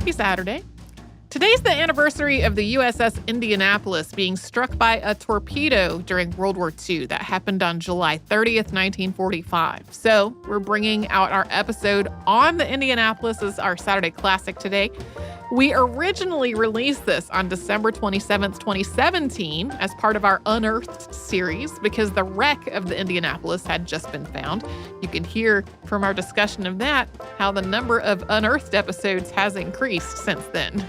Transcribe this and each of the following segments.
Happy Saturday. Today's the anniversary of the USS Indianapolis being struck by a torpedo during World War II. That happened on July 30th, 1945. So we're bringing out our episode on the Indianapolis as our Saturday classic today. We originally released this on December 27th, 2017 as part of our Unearthed series because the wreck of the Indianapolis had just been found. You can hear from our discussion of that how the number of Unearthed episodes has increased since then.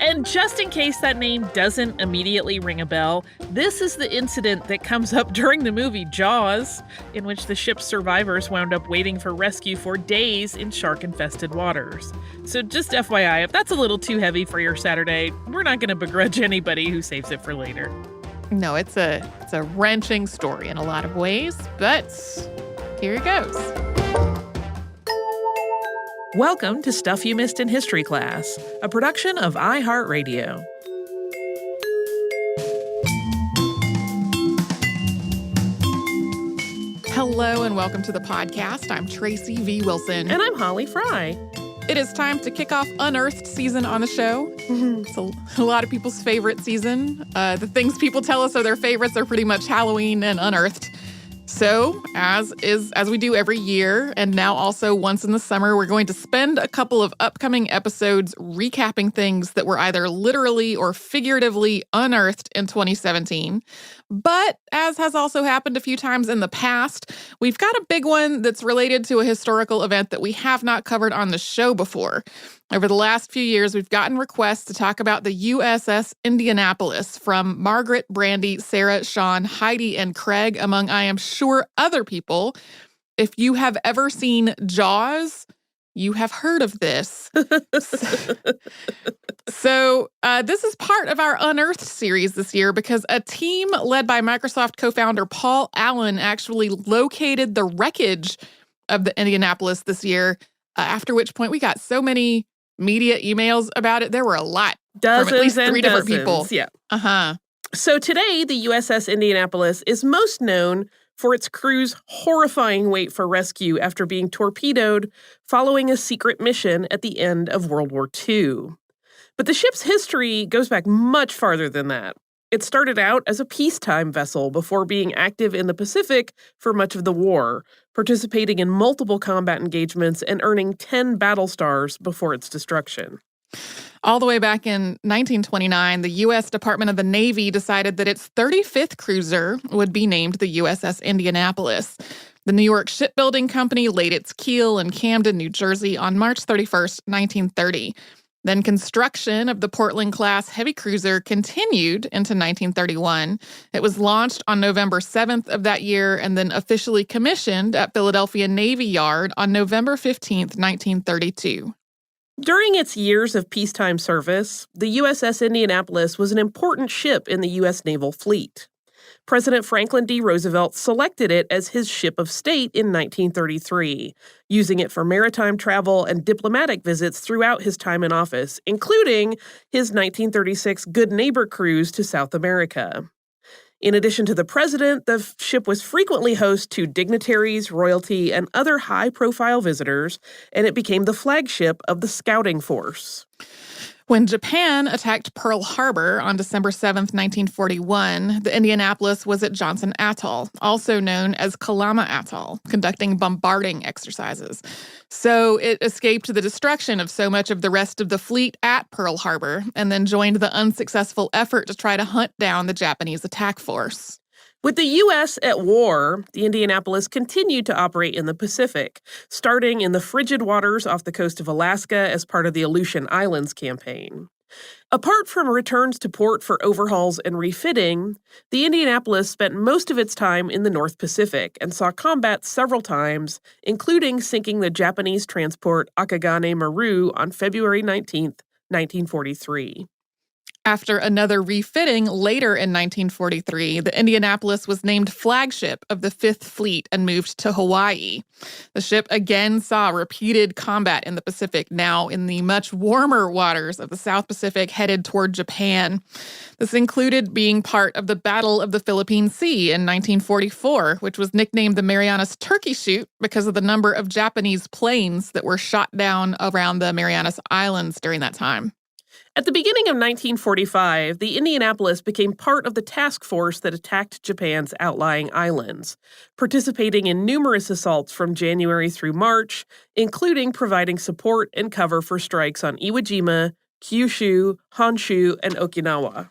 And just in case that name doesn't immediately ring a bell, this is the incident that comes up during the movie Jaws, in which the ship's survivors wound up waiting for rescue for days in shark-infested waters. So just FYI, if that's a little too heavy for your Saturday, we're not going to begrudge anybody who saves it for later. No, it's a wrenching story in a lot of ways, but here it goes. Welcome to Stuff You Missed in History Class, a production of iHeartRadio. Hello and welcome to the podcast. I'm Tracy V. Wilson. And I'm Holly Fry. It is time to kick off Unearthed season on the show. It's a lot of people's favorite season. The things people tell us are their favorites are pretty much Halloween and Unearthed. So, as we do every year, and now also once in the summer, we're going to spend a couple of upcoming episodes recapping things that were either literally or figuratively unearthed in 2017. But, as has also happened a few times in the past, we've got a big one that's related to a historical event that we have not covered on the show before. Over the last few years, we've gotten requests to talk about the USS Indianapolis from Margaret, Brandy, Sarah, Sean, Heidi, and Craig, among, I am sure, other people. If you have ever seen Jaws, you have heard of this. So this is part of our Unearthed series this year because a team led by Microsoft co-founder Paul Allen actually located the wreckage of the Indianapolis this year, after which point we got so many media emails about it. There were a lot. Dozens from at least and 3 dozens, different people. Yeah. Uh-huh. So today, the USS Indianapolis is most known for its crew's horrifying wait for rescue after being torpedoed following a secret mission at the end of World War II. But the ship's history goes back much farther than that. It started out as a peacetime vessel before being active in the Pacific for much of the war, participating in multiple combat engagements and earning 10 battle stars before its destruction. All the way back in 1929, the U.S. Department of the Navy decided that its 35th cruiser would be named the USS Indianapolis. The New York Shipbuilding Company laid its keel in Camden, New Jersey on March 31st, 1930. Then construction of the Portland-class heavy cruiser continued into 1931. It was launched on November 7th of that year and then officially commissioned at Philadelphia Navy Yard on November 15th, 1932. During its years of peacetime service, the USS Indianapolis was an important ship in the U.S. naval fleet. President Franklin D. Roosevelt selected it as his ship of state in 1933, using it for maritime travel and diplomatic visits throughout his time in office, including his 1936 Good Neighbor cruise to South America. In addition to the president, the ship was frequently host to dignitaries, royalty, and other high-profile visitors, and it became the flagship of the scouting force. When Japan attacked Pearl Harbor on December 7th, 1941, the Indianapolis was at Johnson Atoll, also known as Kalama Atoll, conducting bombarding exercises. So it escaped the destruction of so much of the rest of the fleet at Pearl Harbor and then joined the unsuccessful effort to try to hunt down the Japanese attack force. With the U.S. at war, the Indianapolis continued to operate in the Pacific, starting in the frigid waters off the coast of Alaska as part of the Aleutian Islands campaign. Apart from returns to port for overhauls and refitting, the Indianapolis spent most of its time in the North Pacific and saw combat several times, including sinking the Japanese transport Akagane Maru on February 19, 1943. After another refitting later in 1943, the Indianapolis was named flagship of the Fifth Fleet and moved to Hawaii. The ship again saw repeated combat in the Pacific, now in the much warmer waters of the South Pacific headed toward Japan. This included being part of the Battle of the Philippine Sea in 1944, which was nicknamed the Marianas Turkey Shoot because of the number of Japanese planes that were shot down around the Marianas Islands during that time. At the beginning of 1945, the Indianapolis became part of the task force that attacked Japan's outlying islands, participating in numerous assaults from January through March, including providing support and cover for strikes on Iwo Kyushu, Honshu, and Okinawa.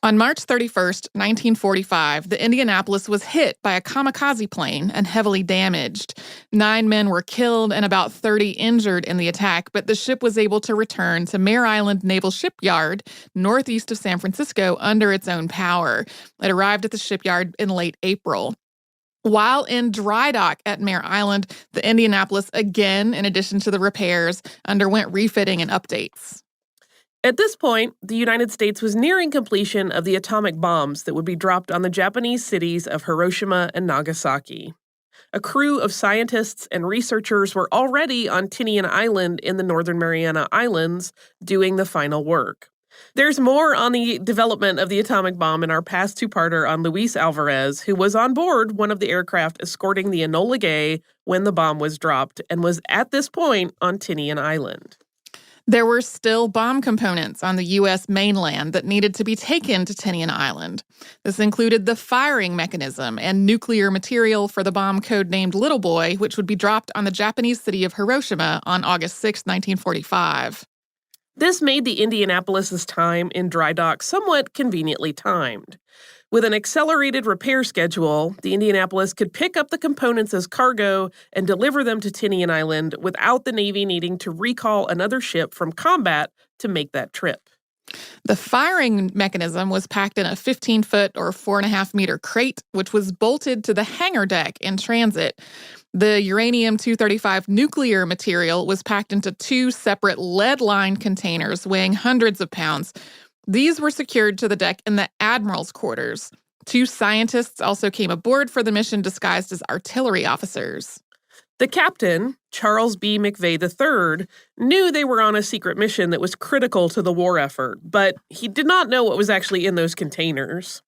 On March 31st, 1945, the Indianapolis was hit by a kamikaze plane and heavily damaged. 9 men were killed and about 30 injured in the attack, but the ship was able to return to Mare Island Naval Shipyard, northeast of San Francisco, under its own power. It arrived at the shipyard in late April. While in dry dock at Mare Island, the Indianapolis again, in addition to the repairs, underwent refitting and updates. At this point, the United States was nearing completion of the atomic bombs that would be dropped on the Japanese cities of Hiroshima and Nagasaki. A crew of scientists and researchers were already on Tinian Island in the Northern Mariana Islands doing the final work. There's more on the development of the atomic bomb in our past two-parter on Luis Alvarez, who was on board one of the aircraft escorting the Enola Gay when the bomb was dropped and was at this point on Tinian Island. There were still bomb components on the U.S. mainland that needed to be taken to Tinian Island. This included the firing mechanism and nuclear material for the bomb codenamed Little Boy, which would be dropped on the Japanese city of Hiroshima on August 6, 1945. This made the Indianapolis's time in dry dock somewhat conveniently timed. With an accelerated repair schedule, the Indianapolis could pick up the components as cargo and deliver them to Tinian Island without the Navy needing to recall another ship from combat to make that trip. The firing mechanism was packed in a 15-foot or 4.5-meter crate, which was bolted to the hangar deck in transit. The uranium-235 nuclear material was packed into 2 separate lead-lined containers weighing hundreds of pounds. These were secured to the deck in the admiral's quarters. 2 scientists also came aboard for the mission disguised as artillery officers. The captain, Charles B. McVeigh III, knew they were on a secret mission that was critical to the war effort, but he did not know what was actually in those containers.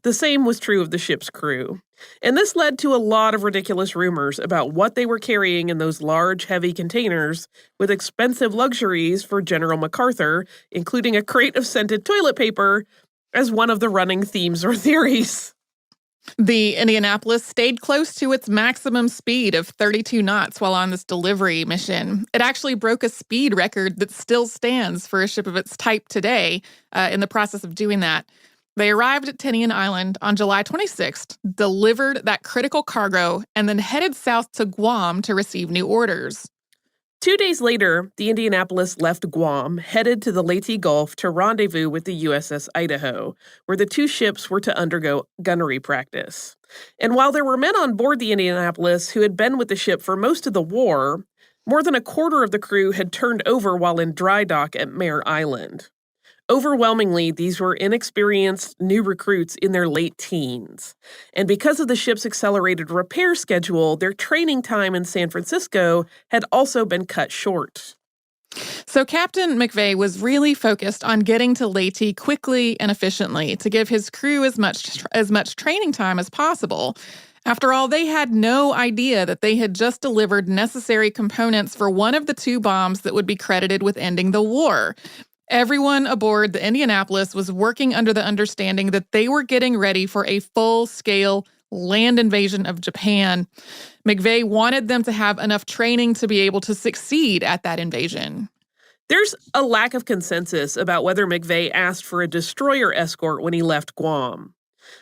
The same was true of the ship's crew. And this led to a lot of ridiculous rumors about what they were carrying in those large, heavy containers with expensive luxuries for General MacArthur, including a crate of scented toilet paper, as one of the running themes or theories. The Indianapolis stayed close to its maximum speed of 32 knots while on this delivery mission. It actually broke a speed record that still stands for a ship of its type today in the process of doing that. They arrived at Tinian Island on July 26th, delivered that critical cargo, and then headed south to Guam to receive new orders. 2 days later, the Indianapolis left Guam, headed to the Leyte Gulf to rendezvous with the USS Idaho, where the 2 ships were to undergo gunnery practice. And while there were men on board the Indianapolis who had been with the ship for most of the war, more than a quarter of the crew had turned over while in dry dock at Mare Island. Overwhelmingly, these were inexperienced new recruits in their late teens. And because of the ship's accelerated repair schedule, their training time in San Francisco had also been cut short. So Captain McVeigh was really focused on getting to Leyte quickly and efficiently to give his crew as much training time as possible. After all, they had no idea that they had just delivered necessary components for one of the 2 bombs that would be credited with ending the war. Everyone aboard the Indianapolis was working under the understanding that they were getting ready for a full-scale land invasion of Japan. McVeigh wanted them to have enough training to be able to succeed at that invasion. There's a lack of consensus about whether McVeigh asked for a destroyer escort when he left Guam.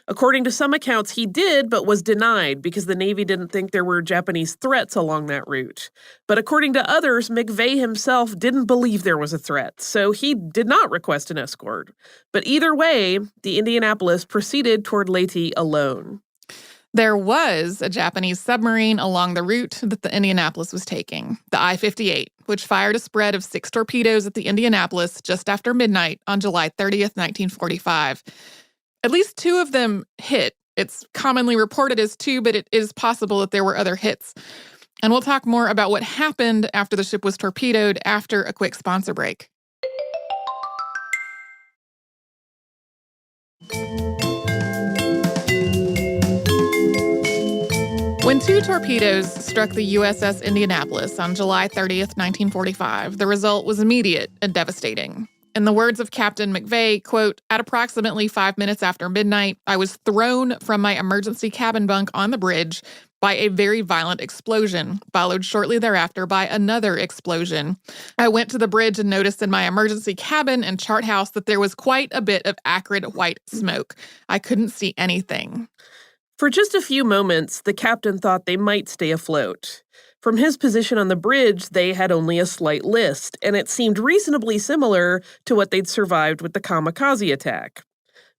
According to some accounts, he did, but was denied because the Navy didn't think there were Japanese threats along that route. But according to others, McVeigh himself didn't believe there was a threat, so he did not request an escort. But either way, the Indianapolis proceeded toward Leyte alone. There was a Japanese submarine along the route that the Indianapolis was taking, the I-58, which fired a spread of 6 torpedoes at the Indianapolis just after midnight on July 30th, 1945. At least 2 of them hit. It's commonly reported as 2, but it is possible that there were other hits. And we'll talk more about what happened after the ship was torpedoed after a quick sponsor break. When 2 torpedoes struck the USS Indianapolis on July 30th, 1945, the result was immediate and devastating. In the words of Captain McVeigh, quote, "At approximately 5 minutes after midnight, I was thrown from my emergency cabin bunk on the bridge by a very violent explosion, followed shortly thereafter by another explosion. I went to the bridge and noticed in my emergency cabin and chart house that there was quite a bit of acrid white smoke. I couldn't see anything." For just a few moments, the captain thought they might stay afloat. From his position on the bridge, they had only a slight list, and it seemed reasonably similar to what they'd survived with the kamikaze attack.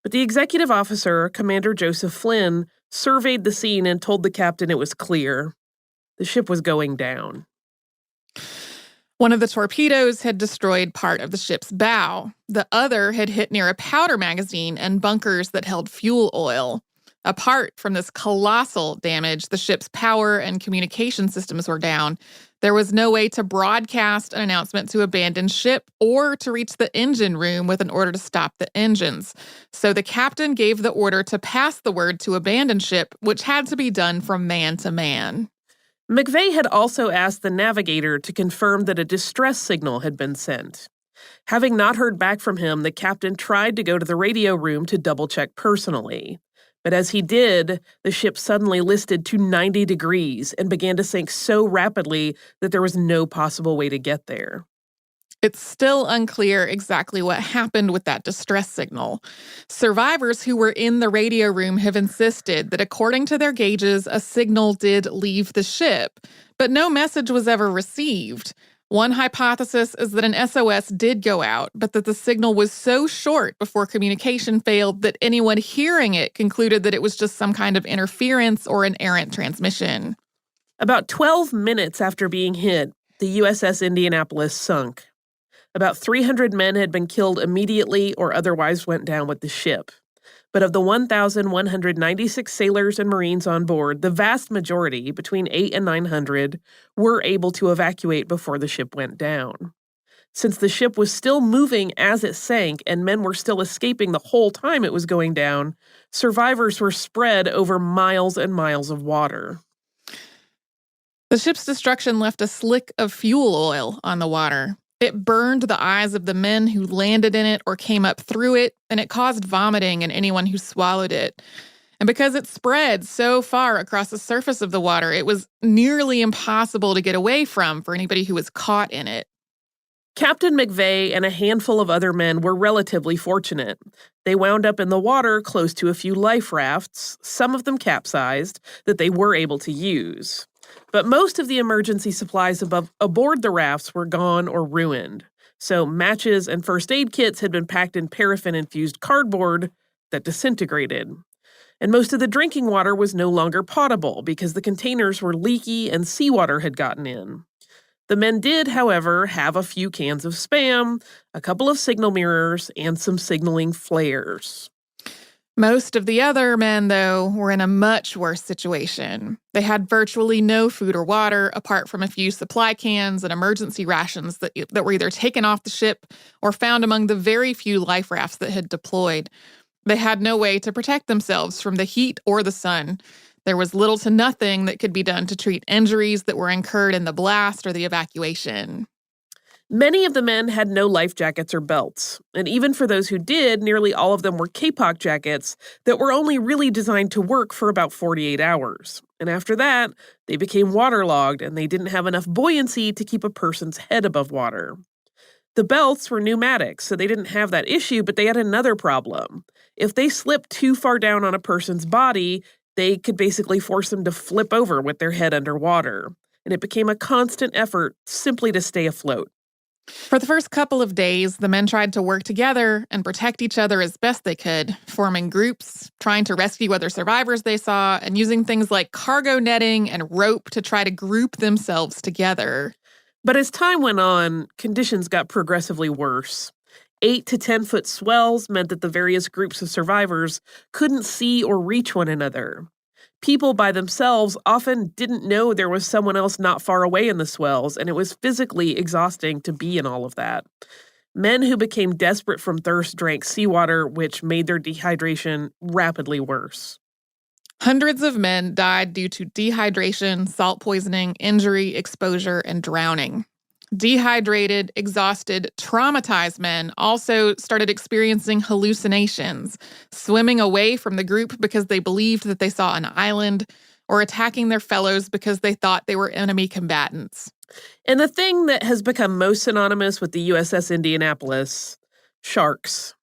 But the executive officer, Commander Joseph Flynn, surveyed the scene and told the captain it was clear. The ship was going down. One of the torpedoes had destroyed part of the ship's bow. The other had hit near a powder magazine and bunkers that held fuel oil. Apart from this colossal damage, the ship's power and communication systems were down. There was no way to broadcast an announcement to abandon ship or to reach the engine room with an order to stop the engines. So the captain gave the order to pass the word to abandon ship, which had to be done from man to man. McVeigh had also asked the navigator to confirm that a distress signal had been sent. Having not heard back from him, the captain tried to go to the radio room to double-check personally. But as he did, the ship suddenly listed to 90 degrees and began to sink so rapidly that there was no possible way to get there. It's still unclear exactly what happened with that distress signal. Survivors who were in the radio room have insisted that according to their gauges, a signal did leave the ship, but no message was ever received. One hypothesis is that an SOS did go out, but that the signal was so short before communication failed that anyone hearing it concluded that it was just some kind of interference or an errant transmission. About 12 minutes after being hit, the USS Indianapolis sunk. About 300 men had been killed immediately or otherwise went down with the ship. But of the 1,196 sailors and Marines on board, the vast majority, between 800 and 900, were able to evacuate before the ship went down. Since the ship was still moving as it sank and men were still escaping the whole time it was going down, survivors were spread over miles and miles of water. The ship's destruction left a slick of fuel oil on the water. It burned the eyes of the men who landed in it or came up through it, and it caused vomiting in anyone who swallowed it. And because it spread so far across the surface of the water, it was nearly impossible to get away from for anybody who was caught in it. Captain McVeigh and a handful of other men were relatively fortunate. They wound up in the water close to a few life rafts, some of them capsized, that they were able to use. But most of the emergency supplies aboard the rafts were gone or ruined. So matches and first aid kits had been packed in paraffin-infused cardboard that disintegrated. And most of the drinking water was no longer potable because the containers were leaky and seawater had gotten in. The men did, however, have a few cans of Spam, a couple of signal mirrors, and some signaling flares. Most of the other men, though, were in a much worse situation. They had virtually no food or water, apart from a few supply cans and emergency rations that were either taken off the ship or found among the very few life rafts that had deployed. They had no way to protect themselves from the heat or the sun. There was little to nothing that could be done to treat injuries that were incurred in the blast or the evacuation. Many of the men had no life jackets or belts, and even for those who did, nearly all of them were kapok jackets that were only really designed to work for about 48 hours. And after that, they became waterlogged and they didn't have enough buoyancy to keep a person's head above water. The belts were pneumatic, so they didn't have that issue, but they had another problem. If they slipped too far down on a person's body, they could basically force them to flip over with their head underwater. And it became a constant effort simply to stay afloat. For the first couple of days, the men tried to work together and protect each other as best they could, forming groups, trying to rescue other survivors they saw, and using things like cargo netting and rope to try to group themselves together. But as time went on, conditions got progressively worse. 8 to 10-foot swells meant that the various groups of survivors couldn't see or reach one another. People by themselves often didn't know there was someone else not far away in the swells, and it was physically exhausting to be in all of that. Men who became desperate from thirst drank seawater, which made their dehydration rapidly worse. Hundreds of men died due to dehydration, salt poisoning, injury, exposure, and drowning. Dehydrated, exhausted, traumatized men also started experiencing hallucinations, swimming away from the group because they believed that they saw an island, or attacking their fellows because they thought they were enemy combatants. And the thing that has become most synonymous with the USS Indianapolis, sharks.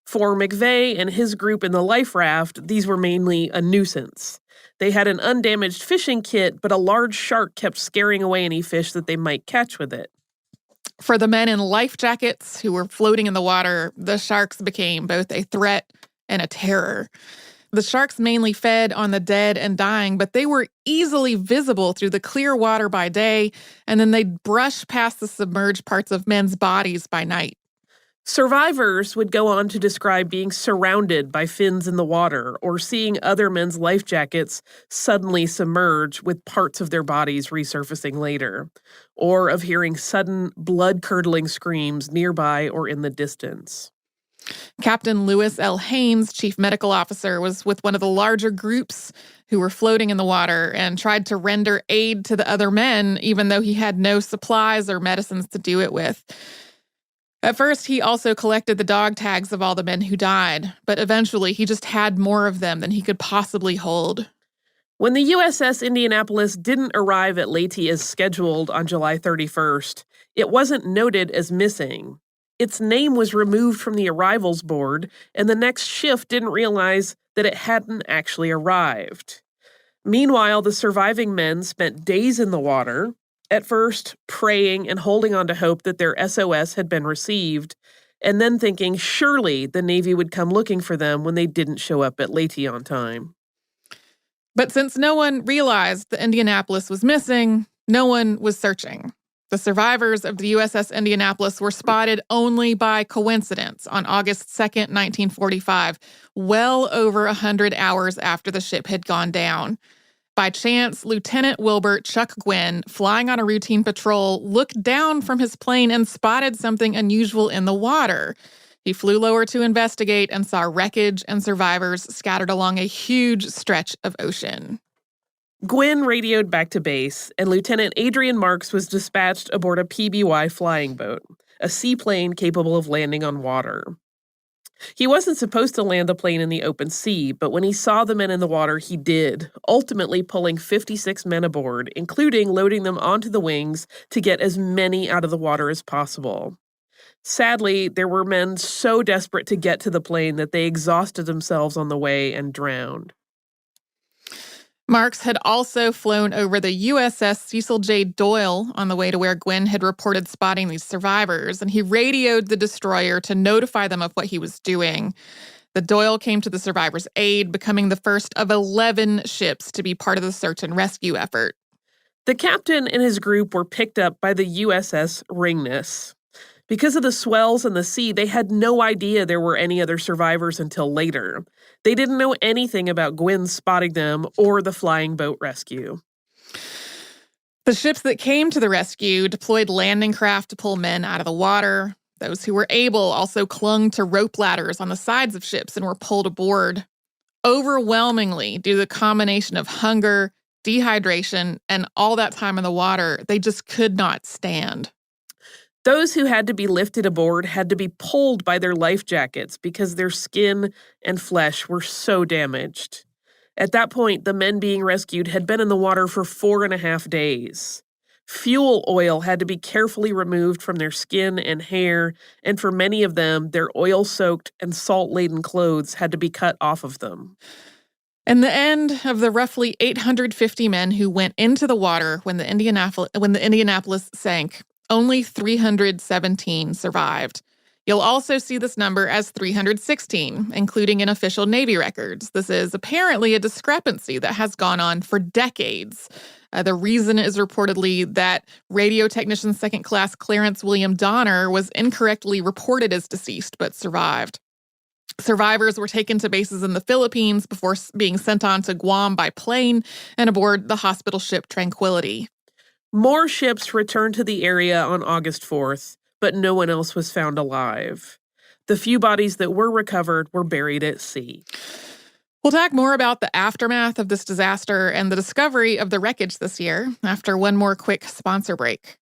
For McVeigh and his group in the life raft, these were mainly a nuisance. They had an undamaged fishing kit, but a large shark kept scaring away any fish that they might catch with it. For the men in life jackets who were floating in the water, the sharks became both a threat and a terror. The sharks mainly fed on the dead and dying, but they were easily visible through the clear water by day, and then they'd brush past the submerged parts of men's bodies by night. Survivors would go on to describe being surrounded by fins in the water or seeing other men's life jackets suddenly submerge with parts of their bodies resurfacing later, or of hearing sudden blood-curdling screams nearby or in the distance. Captain Lewis L. Haynes, chief medical officer, was with one of the larger groups who were floating in the water and tried to render aid to the other men, even though he had no supplies or medicines to do it with. At first, he also collected the dog tags of all the men who died, but eventually he just had more of them than he could possibly hold. When the USS Indianapolis didn't arrive at Leyte as scheduled on July 31st, it wasn't noted as missing. Its name was removed from the arrivals board, and the next shift didn't realize that it hadn't actually arrived. Meanwhile, the surviving men spent days in the water, at first praying and holding on to hope that their SOS had been received, and then thinking surely the Navy would come looking for them when they didn't show up at Leyte on time. But since no one realized the Indianapolis was missing, no one was searching. The survivors of the USS Indianapolis were spotted only by coincidence on August 2nd, 1945, well over 100 hours after the ship had gone down. By chance, Lieutenant Wilbert Chuck Gwynn, flying on a routine patrol, looked down from his plane and spotted something unusual in the water. He flew lower to investigate and saw wreckage and survivors scattered along a huge stretch of ocean. Gwynn radioed back to base, and Lieutenant Adrian Marks was dispatched aboard a PBY flying boat, a seaplane capable of landing on water. He wasn't supposed to land the plane in the open sea, but when he saw the men in the water, he did, ultimately pulling 56 men aboard, including loading them onto the wings to get as many out of the water as possible. Sadly, there were men so desperate to get to the plane that they exhausted themselves on the way and drowned. Marks had also flown over the USS Cecil J. Doyle on the way to where Gwynn had reported spotting these survivors, and he radioed the destroyer to notify them of what he was doing. The Doyle came to the survivors' aid, becoming the first of 11 ships to be part of the search and rescue effort. The captain and his group were picked up by the USS Ringness. Because of the swells and the sea, they had no idea there were any other survivors until later. They didn't know anything about Gwynn spotting them or the flying boat rescue. The ships that came to the rescue deployed landing craft to pull men out of the water. Those who were able also clung to rope ladders on the sides of ships and were pulled aboard. Overwhelmingly, due to the combination of hunger, dehydration, and all that time in the water, they just could not stand. Those who had to be lifted aboard had to be pulled by their life jackets because their skin and flesh were so damaged. At that point, the men being rescued had been in the water for 4.5 days. Fuel oil had to be carefully removed from their skin and hair, and for many of them, their oil-soaked and salt-laden clothes had to be cut off of them. And the end of the roughly 850 men who went into the water when the Indianapolis sank Only 317 survived. You'll also see this number as 316, including in official Navy records. This is apparently a discrepancy that has gone on for decades. The reason is reportedly that radio technician second class Clarence William Donner was incorrectly reported as deceased but survived. Survivors were taken to bases in the Philippines before being sent on to Guam by plane and aboard the hospital ship Tranquility. More ships returned to the area on August 4th, but no one else was found alive. The few bodies that were recovered were buried at sea. We'll talk more about the aftermath of this disaster and the discovery of the wreckage this year after one more quick sponsor break.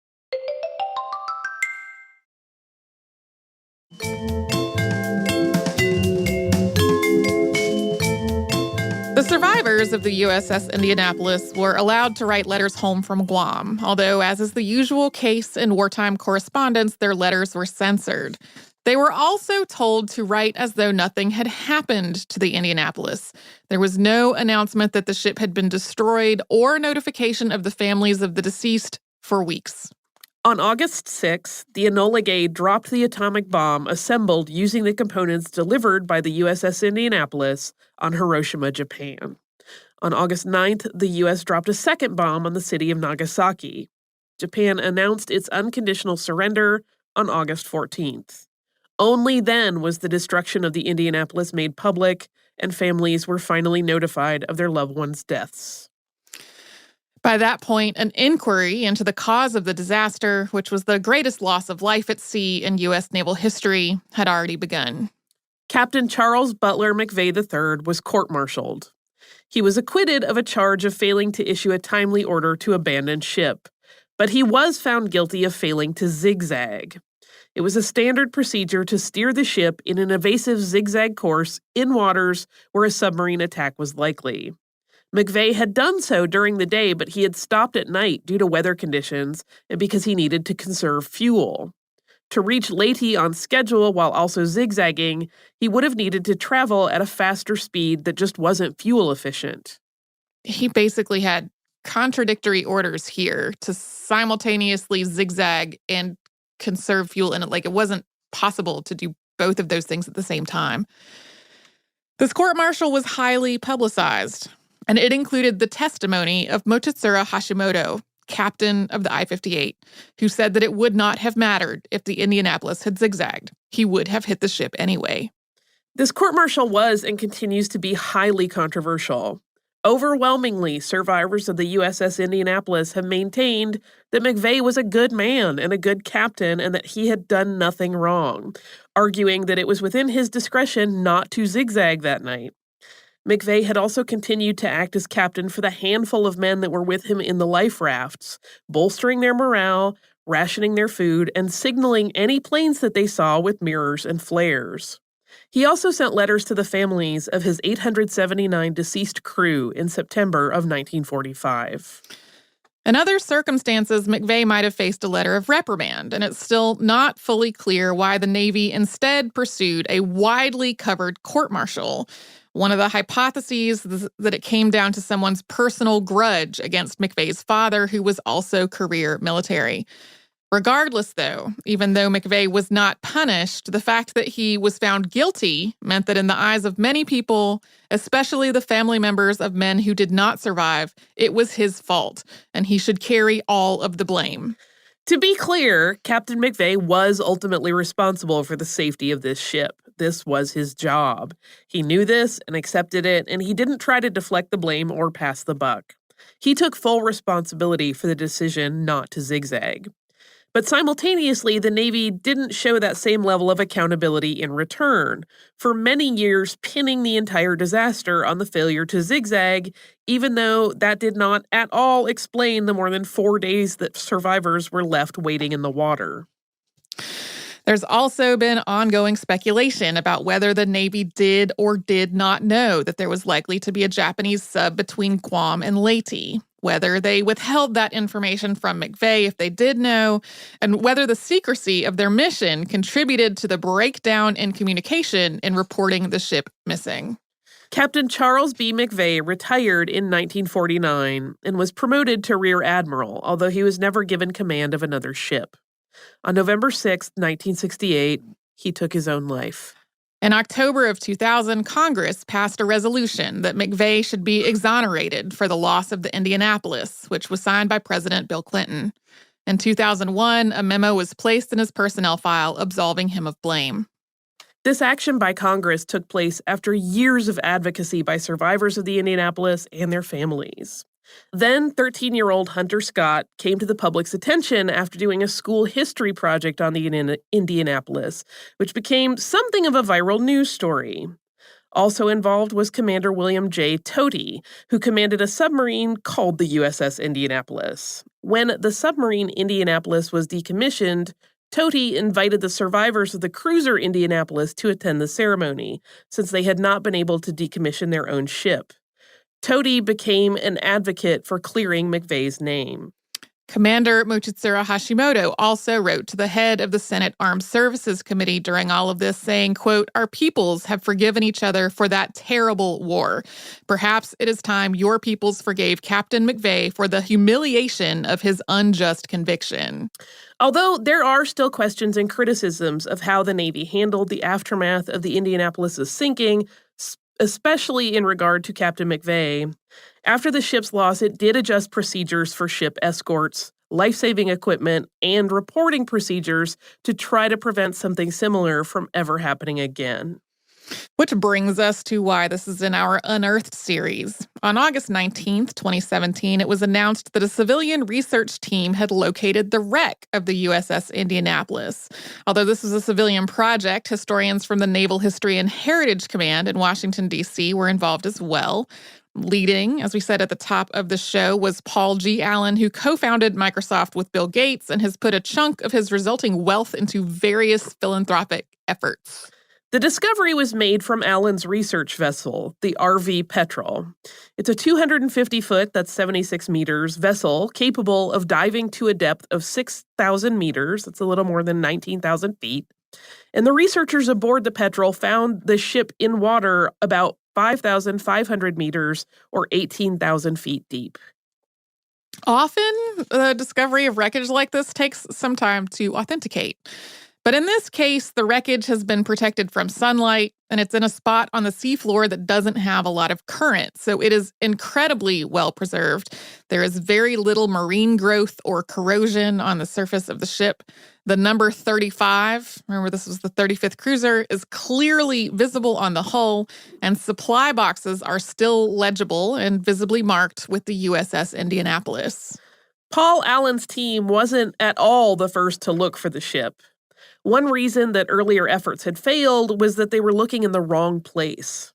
The survivors of the USS Indianapolis were allowed to write letters home from Guam, although, as is the usual case in wartime correspondence, their letters were censored. They were also told to write as though nothing had happened to the Indianapolis. There was no announcement that the ship had been destroyed or notification of the families of the deceased for weeks. On August 6, the Enola Gay dropped the atomic bomb assembled using the components delivered by the USS Indianapolis on Hiroshima, Japan. On August 9th, the U.S. dropped a second bomb on the city of Nagasaki. Japan announced its unconditional surrender on August 14th. Only then was the destruction of the Indianapolis made public, and families were finally notified of their loved ones' deaths. By that point, an inquiry into the cause of the disaster, which was the greatest loss of life at sea in U.S. naval history, had already begun. Captain Charles Butler McVeigh III was court-martialed. He was acquitted of a charge of failing to issue a timely order to abandon ship, but he was found guilty of failing to zigzag. It was a standard procedure to steer the ship in an evasive zigzag course in waters where a submarine attack was likely. McVeigh had done so during the day, but he had stopped at night due to weather conditions and because he needed to conserve fuel. To reach Leyte on schedule while also zigzagging, he would have needed to travel at a faster speed that just wasn't fuel efficient. He basically had contradictory orders here to simultaneously zigzag and conserve fuel in it. Like, it wasn't possible to do both of those things at the same time. This court-martial was highly publicized, and it included the testimony of Mochitsura Hashimoto, captain of the I-58, who said that it would not have mattered if the Indianapolis had zigzagged. He would have hit the ship anyway. This court-martial was and continues to be highly controversial. Overwhelmingly, survivors of the USS Indianapolis have maintained that McVeigh was a good man and a good captain and that he had done nothing wrong, arguing that it was within his discretion not to zigzag that night. McVeigh had also continued to act as captain for the handful of men that were with him in the life rafts, bolstering their morale, rationing their food, and signaling any planes that they saw with mirrors and flares. He also sent letters to the families of his 879 deceased crew in September of 1945. In other circumstances, McVeigh might have faced a letter of reprimand, and it's still not fully clear why the Navy instead pursued a widely covered court-martial. One of the hypotheses is that it came down to someone's personal grudge against McVeigh's father, who was also career military. Regardless, though, even though McVeigh was not punished, the fact that he was found guilty meant that in the eyes of many people, especially the family members of men who did not survive, it was his fault, and he should carry all of the blame. To be clear, Captain McVeigh was ultimately responsible for the safety of this ship. This was his job. He knew this and accepted it, and he didn't try to deflect the blame or pass the buck. He took full responsibility for the decision not to zigzag. But simultaneously, the Navy didn't show that same level of accountability in return, for many years pinning the entire disaster on the failure to zigzag, even though that did not at all explain the more than 4 days that survivors were left waiting in the water. There's also been ongoing speculation about whether the Navy did or did not know that there was likely to be a Japanese sub between Guam and Leyte, whether they withheld that information from McVeigh if they did know, and whether the secrecy of their mission contributed to the breakdown in communication in reporting the ship missing. Captain Charles B. McVeigh retired in 1949 and was promoted to Rear Admiral, although he was never given command of another ship. On November 6, 1968, he took his own life. In October of 2000, Congress passed a resolution that McVeigh should be exonerated for the loss of the Indianapolis, which was signed by President Bill Clinton. In 2001, a memo was placed in his personnel file absolving him of blame. This action by Congress took place after years of advocacy by survivors of the Indianapolis and their families. Then 13-year-old Hunter Scott came to the public's attention after doing a school history project on the Indianapolis, which became something of a viral news story. Also involved was Commander William J. Toty, who commanded a submarine called the USS Indianapolis. When the submarine Indianapolis was decommissioned, Toty invited the survivors of the cruiser Indianapolis to attend the ceremony, since they had not been able to decommission their own ship. Toty became an advocate for clearing McVeigh's name. Commander Mochitsuru Hashimoto also wrote to the head of the Senate Armed Services Committee during all of this, saying, quote, "Our peoples have forgiven each other for that terrible war. Perhaps it is time your peoples forgave Captain McVeigh for the humiliation of his unjust conviction." Although there are still questions and criticisms of how the Navy handled the aftermath of the Indianapolis's sinking, especially in regard to Captain McVeigh, after the ship's loss, it did adjust procedures for ship escorts, life-saving equipment, and reporting procedures to try to prevent something similar from ever happening again. Which brings us to why this is in our Unearthed series. On August 19th, 2017, it was announced that a civilian research team had located the wreck of the USS Indianapolis. Although this was a civilian project, historians from the Naval History and Heritage Command in Washington, D.C. were involved as well. Leading, as we said at the top of the show, was Paul G. Allen, who co-founded Microsoft with Bill Gates and has put a chunk of his resulting wealth into various philanthropic efforts. The discovery was made from Allen's research vessel, the RV Petrel. It's a 250-foot, that's 76 meters, vessel capable of diving to a depth of 6,000 meters, that's a little more than 19,000 feet. And the researchers aboard the Petrel found the ship in water about 5,500 meters or 18,000 feet deep. Often, the discovery of wreckage like this takes some time to authenticate. But in this case, the wreckage has been protected from sunlight, and it's in a spot on the seafloor that doesn't have a lot of current, so it is incredibly well preserved. There is very little marine growth or corrosion on the surface of the ship. The number 35, remember this was the 35th cruiser, is clearly visible on the hull, and supply boxes are still legible and visibly marked with the USS Indianapolis. Paul Allen's team wasn't at all the first to look for the ship. One reason that earlier efforts had failed was that they were looking in the wrong place.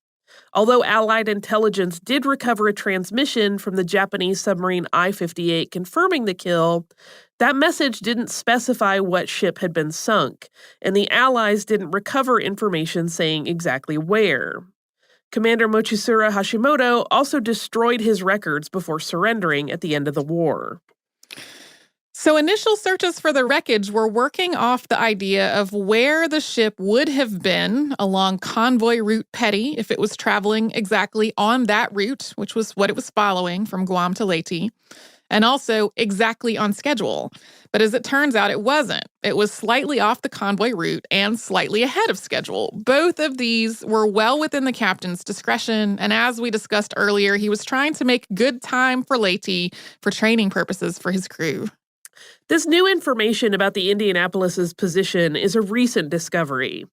Although Allied intelligence did recover a transmission from the Japanese submarine I-58 confirming the kill, that message didn't specify what ship had been sunk, and the Allies didn't recover information saying exactly where. Commander Mochitsuru Hashimoto also destroyed his records before surrendering at the end of the war. So initial searches for the wreckage were working off the idea of where the ship would have been along Convoy Route Petty if it was traveling exactly on that route, which was what it was following from Guam to Leyte, and also exactly on schedule. But as it turns out, it wasn't. It was slightly off the convoy route and slightly ahead of schedule. Both of these were well within the captain's discretion, and as we discussed earlier, he was trying to make good time for Leyte for training purposes for his crew. This new information about the Indianapolis's position is a recent discovery.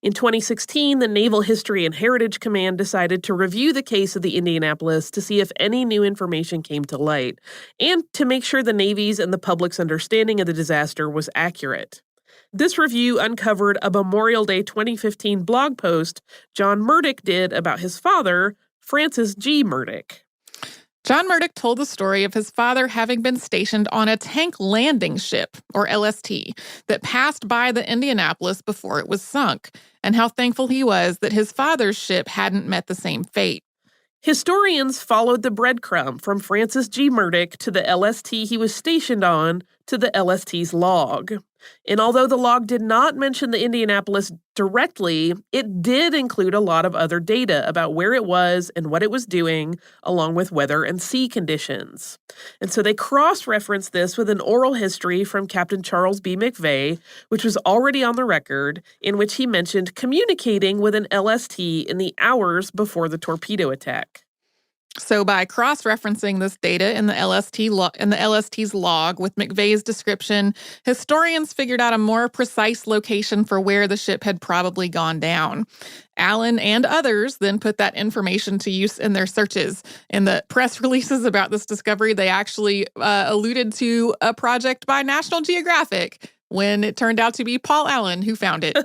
In 2016, the Naval History and Heritage Command decided to review the case of the Indianapolis to see if any new information came to light, and to make sure the Navy's and the public's understanding of the disaster was accurate. This review uncovered a Memorial Day 2015 blog post John Murdoch did about his father, Francis G. Murdoch. John Murdoch told the story of his father having been stationed on a tank landing ship, or LST, that passed by the Indianapolis before it was sunk, and how thankful he was that his father's ship hadn't met the same fate. Historians followed the breadcrumb from Francis G. Murdoch to the LST he was stationed on to the LST's log. And although the log did not mention the Indianapolis directly, it did include a lot of other data about where it was and what it was doing, along with weather and sea conditions. And so they cross-referenced this with an oral history from Captain Charles B. McVeigh, which was already on the record, in which he mentioned communicating with an LST in the hours before the torpedo attack. So by cross-referencing this data in the LST's log with McVeigh's description, historians figured out a more precise location for where the ship had probably gone down. Allen and others then put that information to use in their searches. In the press releases about this discovery, they actually alluded to a project by National Geographic when it turned out to be Paul Allen who found it.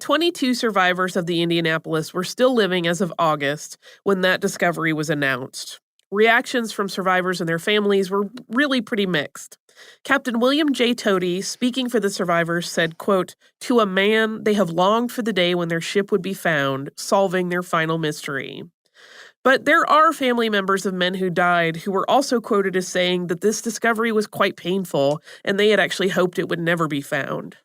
22 survivors of the Indianapolis were still living as of August when that discovery was announced. Reactions from survivors and their families were really pretty mixed. Captain William J. Tody, speaking for the survivors, said, quote, "To a man, they have longed for the day when their ship would be found, solving their final mystery." But there are family members of men who died who were also quoted as saying that this discovery was quite painful and they had actually hoped it would never be found.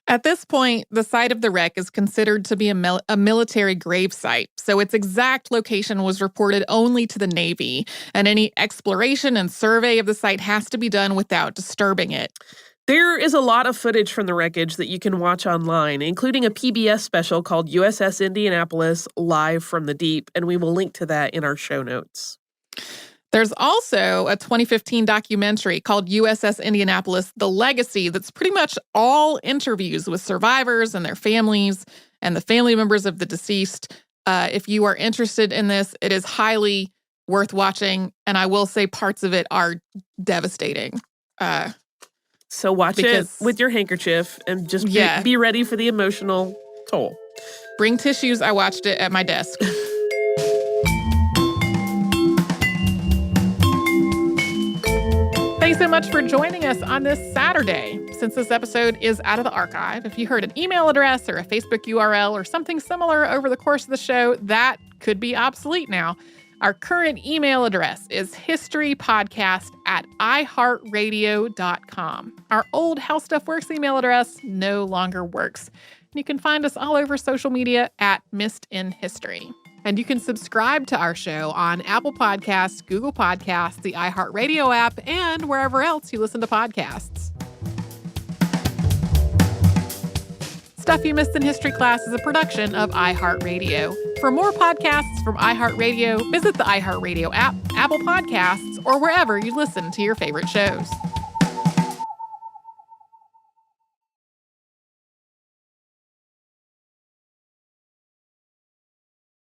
At this point, the site of the wreck is considered to be a military grave site, so its exact location was reported only to the Navy, and any exploration and survey of the site has to be done without disturbing it. There is a lot of footage from the wreckage that you can watch online, including a PBS special called USS Indianapolis Live from the Deep, and we will link to that in our show notes. There's also a 2015 documentary called USS Indianapolis: The Legacy that's pretty much all interviews with survivors and their families and the family members of the deceased. If you are interested in this, it is highly worth watching, and I will say parts of it are devastating. So watch it with your handkerchief and just be ready for the emotional toll. Bring tissues. I watched it at my desk. Thanks so much for joining us on this Saturday. Since this episode is out of the archive, if you heard an email address or a Facebook URL or something similar over the course of the show, that could be obsolete now. Our current email address is historypodcast@iHeartRadio.com. Our old How Stuff Works email address no longer works. You can find us all over social media at Missed in History. And you can subscribe to our show on Apple Podcasts, Google Podcasts, the iHeartRadio app, and wherever else you listen to podcasts. Stuff You Missed in History Class is a production of iHeartRadio. For more podcasts from iHeartRadio, visit the iHeartRadio app, Apple Podcasts, or wherever you listen to your favorite shows.